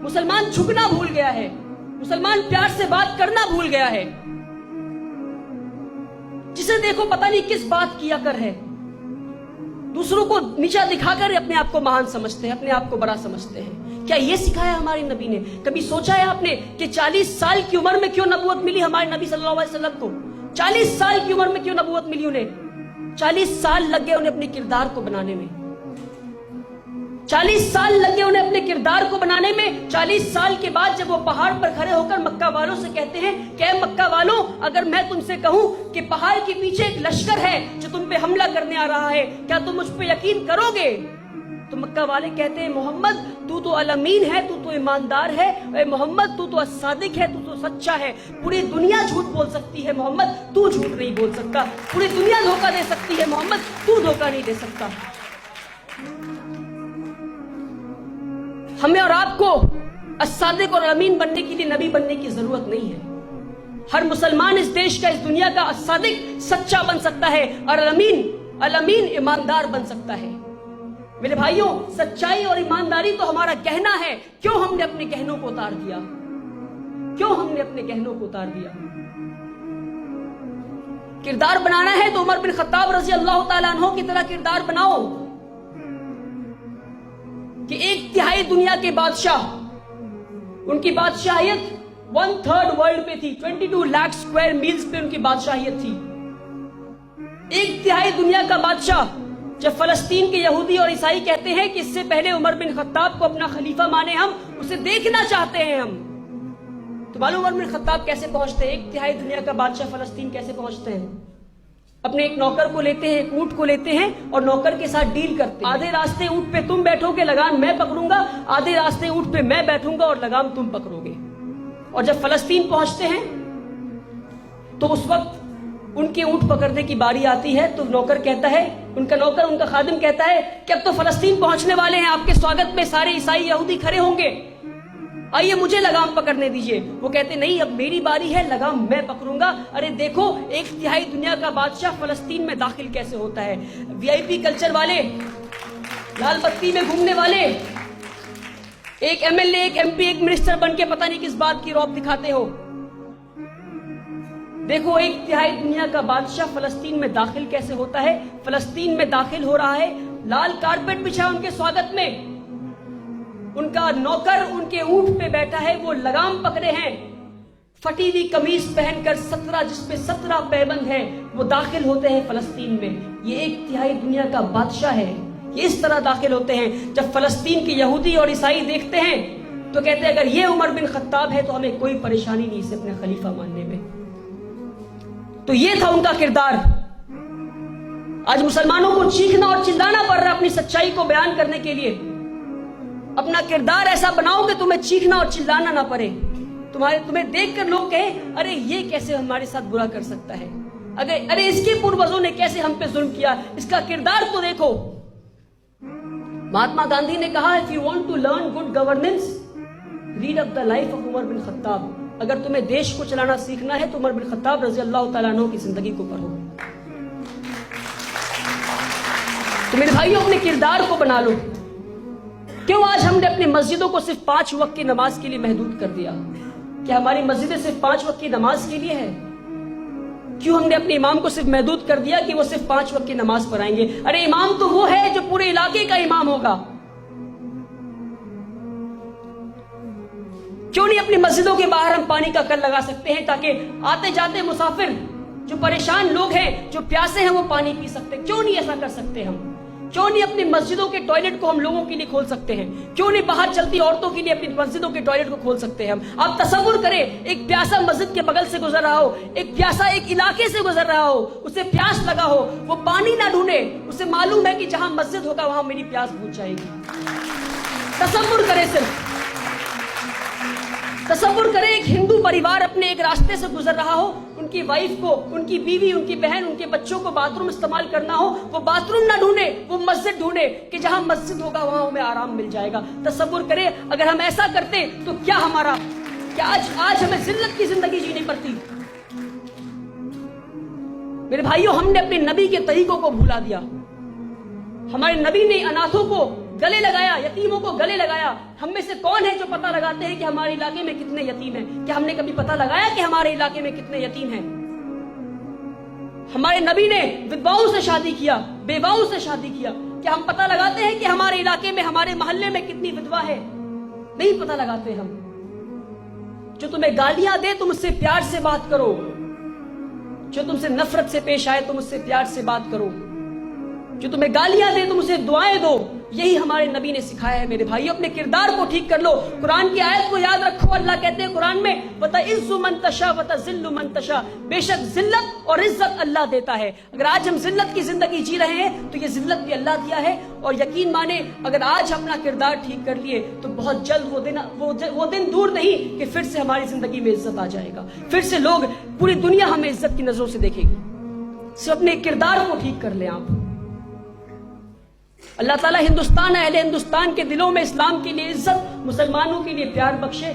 मुसलमान झुकना भूल गया है, मुसलमान प्यार से बात करना भूल गया है। जिसे देखो पता नहीं किस बात की अकर है, दूसरों को नीचा दिखाकर अपने आप को महान समझते हैं, अपने आप को बड़ा समझते हैं। क्या ये सिखाया हमारे नबी ने? कभी सोचा है आपने कि 40 साल की उम्र में क्यों नबूवत मिली हमारे नबी सल्लल्लाहु अलैहि वसल्लम को? 40 साल की उम्र में क्यों नबूवत मिली उन्हें? 40 साल लग गए उन्हें अपने किरदार को बनाने में, 40 साल लगे उन्हें अपने किरदार को बनाने में। 40 साल के बाद जब वो पहाड़ पर खड़े होकर मक्का वालों से कहते हैं कि मक्का वालों, अगर मैं तुमसे कहूं कि पहाड़ के पीछे एक लश्कर है जो तुम पे हमला करने आ रहा है, क्या तुम मुझ पे यकीन करोगे? तो मक्का वाले कहते हैं मोहम्मद तू तो अल-अमीन है, तू तो ईमानदार है, मोहम्मद तू तो अस-सादिक है, तू तो सच्चा है। पूरी दुनिया झूठ बोल सकती है मोहम्मद, तू झूठ नहीं बोल सकता। पूरी दुनिया धोखा दे सकती है मोहम्मद, तू धोखा नहीं दे सकता। हमें और आपको अस-सादिक और अमीन बनने के लिए नबी बनने की जरूरत नहीं है। हर मुसलमान इस देश का, इस दुनिया का अस-सादिक सच्चा बन सकता है और अल-अमीन ईमानदार बन सकता है। मेरे भाइयों, सच्चाई और ईमानदारी तो हमारा गहना है। क्यों हमने अपने गहनों को उतार दिया? क्यों हमने अपने गहनों को उतार दिया? किरदार बनाना है तो उमर बिन खत्ताब रजी अल्लाह ताला अन्हो की तरह किरदार बनाओ कि 1/3 दुनिया के बादशाह, उनकी बादशाहियत 1/3 वर्ल्ड पे थी, 22 लाख स्क्वायर मील्स पे उनकी बादशाहियत थी। 1/3 दुनिया का बादशाह। जब फलस्तीन के यहूदी और ईसाई कहते हैं कि इससे पहले उमर बिन खत्ताब को अपना खलीफा माने, हम उसे देखना चाहते हैं हम, तो मालूम उमर बिन खत्ताब कैसे पहुंचते हैं? 1/3 दुनिया का बादशाह फलस्तीन कैसे पहुंचते हैं? अपने एक नौकर को लेते हैं, एक ऊंट को लेते हैं और नौकर के साथ डील करते हैं। आधे रास्ते ऊंट पे तुम बैठोगे, लगाम मैं पकड़ूंगा, आधे रास्ते ऊंट पे मैं बैठूंगा और लगाम तुम पकड़ोगे। और जब फलस्तीन पहुंचते हैं तो उस वक्त उनके ऊंट पकड़ने की बारी आती है, तो नौकर कहता है, उनका खादिम कहता है कि अब तो फलस्तीन पहुंचने वाले हैं, आपके स्वागत में सारे ईसाई यहूदी खड़े होंगे, आइए मुझे लगाम पकड़ने दीजिए। वो कहते नहीं, अब मेरी बारी है, लगाम मैं पकड़ूंगा। अरे देखो 1/3 दुनिया का बादशाह फलस्तीन में दाखिल कैसे होता है। वीआईपी कल्चर वाले, लाल बत्ती में घूमने वाले, एक एमएलए, एक एमपी, एक मिनिस्टर बन के पता नहीं किस बात की रौब दिखाते हो। देखो 1/3 दुनिया का बादशाह फलस्तीन में दाखिल कैसे होता है। फलस्तीन में दाखिल हो रहा है, लाल कारपेट बिछा उनके स्वागत में, उनका नौकर उनके ऊंट पे बैठा है, वो लगाम पकड़े हैं, फटी हुई कमीज पहनकर 17 जिसमें 17 पैबंद है, वो दाखिल होते हैं फलस्तीन में। ये 1/3 दुनिया का बादशाह है, ये इस तरह दाखिल होते हैं। जब फलस्तीन के यहूदी और ईसाई देखते हैं तो कहते हैं अगर ये उमर बिन खत्ताब है तो हमें कोई परेशानी नहीं इसे अपने खलीफा मानने में। तो ये था उनका किरदार। आज मुसलमानों को चीखना और चिल्लाना पड़ रहा है अपनी सच्चाई को बयान करने के लिए। अपना किरदार ऐसा बनाओ कि तुम्हें चीखना और चिल्लाना ना पड़े, तुम्हें देखकर लोग कहें अरे ये कैसे हमारे साथ बुरा कर सकता है, अरे इसके पूर्वजों ने कैसे हम पे जुल्म किया, इसका किरदार तो देखो। महात्मा गांधी ने कहा if you want to learn good governance read up the life of Umar bin Khattab. अगर तुम्हें देश को चलाना सीखना है तो उमर बिन खत्ताब रजी अल्लाह ताला अन्हु की जिंदगी को पढ़ो। तो मेरे भाइयों, अपने किरदार को बना लो। क्यों आज हमने अपनी मस्जिदों को सिर्फ 5 वक्त की नमाज के लिए महदूद कर दिया? क्या हमारी मस्जिदें सिर्फ 5 वक्त की नमाज के लिए है? क्यों हमने अपने इमाम को सिर्फ महदूद कर दिया कि वो सिर्फ 5 वक्त की नमाज पढ़ाएंगे? अरे इमाम तो वो है जो पूरे इलाके का इमाम होगा। क्यों नहीं अपनी मस्जिदों के बाहर हम पानी का कल लगा सकते हैं ताकि आते जाते मुसाफिर, जो परेशान लोग हैं, जो प्यासे हैं, वो पानी पी सकते? क्यों नहीं ऐसा कर सकते हम? क्यों नहीं अपनी मस्जिदों के टॉयलेट को हम लोगों के लिए खोल सकते हैं? क्यों नहीं बाहर चलती औरतों के लिए अपनी मस्जिदों के टॉयलेट को खोल सकते हैं हम? आप तसव्वुर करें, एक प्यासा मस्जिद के बगल से गुजर रहा हो, एक प्यासा एक इलाके से गुजर रहा हो, उसे प्यास लगा हो, वो पानी ना ढूंढे, उसे मालूम है कि जहां मस्जिद होगा वहां मेरी प्यास बुझ जाएगी। तसव्वुर करें, सिर्फ तसव्वुर करें, एक हिंदू परिवार अपने एक रास्ते से गुजर रहा हो, उनकी वाइफ को, उनकी बीवी, उनकी बहन, उनके बच्चों को बाथरूम इस्तेमाल करना हो, वो बाथरूम ना ढूंढे, वो मस्जिद ढूंढे कि जहां मस्जिद होगा वहां हमें आराम मिल जाएगा। तसव्वुर करें, अगर हम ऐसा करते तो क्या आज हमें जिल्लत की जिंदगी जीनी पड़ती। मेरे भाइयों, हमने अपने नबी के तरीकों को भुला दिया। हमारे नबी ने अनाथों को گلے لگایا، یتیموں کو گلے لگایا. ہم میں سے کون ہے جو پتہ لگاتے ہیں کہ ہمارے علاقے میں کتنے یتیم ہیں؟ کیا ہم نے کبھی پتہ لگایا کہ ہمارے علاقے میں کتنے یتیم ہیں؟ ہمارے نبی نے ودواؤں سے شادی کیا، بیواؤں سے شادی کیا. کیا ہم پتہ لگاتے ہیں کہ ہمارے علاقے میں، ہمارے محلے میں کتنی ودوا ہے؟ نہیں پتہ لگاتے ہم. جو تمہیں گالیاں دے تم اس سے پیار سے بات کرو، جو تم سے نفرت سے پیش آئے تم اس سے پیار سے بات کرو، جو تمہیں گالیاں دے تم اسے دعائیں دو. یہی ہمارے نبی نے سکھایا ہے. میرے بھائی اپنے کردار کو ٹھیک کر لو. قرآن کی آیت کو یاد رکھو. اللہ کہتے ہیں قرآن میں وَتَعِزُّ مَن تَشَاءُ وَتَذِلُّ مَن تَشَاءُ، بے شک ذلت اور عزت اللہ دیتا ہے. اگر آج ہم ذلت کی زندگی جی رہے ہیں تو یہ ذلت بھی اللہ دیا ہے. اور یقین مانے اگر آج اپنا کردار ٹھیک کر لیے تو بہت جلد وہ دن دور نہیں کہ پھر سے ہماری زندگی میں عزت آ جائے گا. پھر سے لوگ، پوری دنیا ہمیں عزت کی نظروں سے دیکھے گی. صرف اپنے کردار کو ٹھیک کر لیں آپ. اللہ تعالیٰ ہندوستان، اہل ہندوستان کے دلوں میں اسلام کے لیے عزت، مسلمانوں کے لیے پیار بخشے.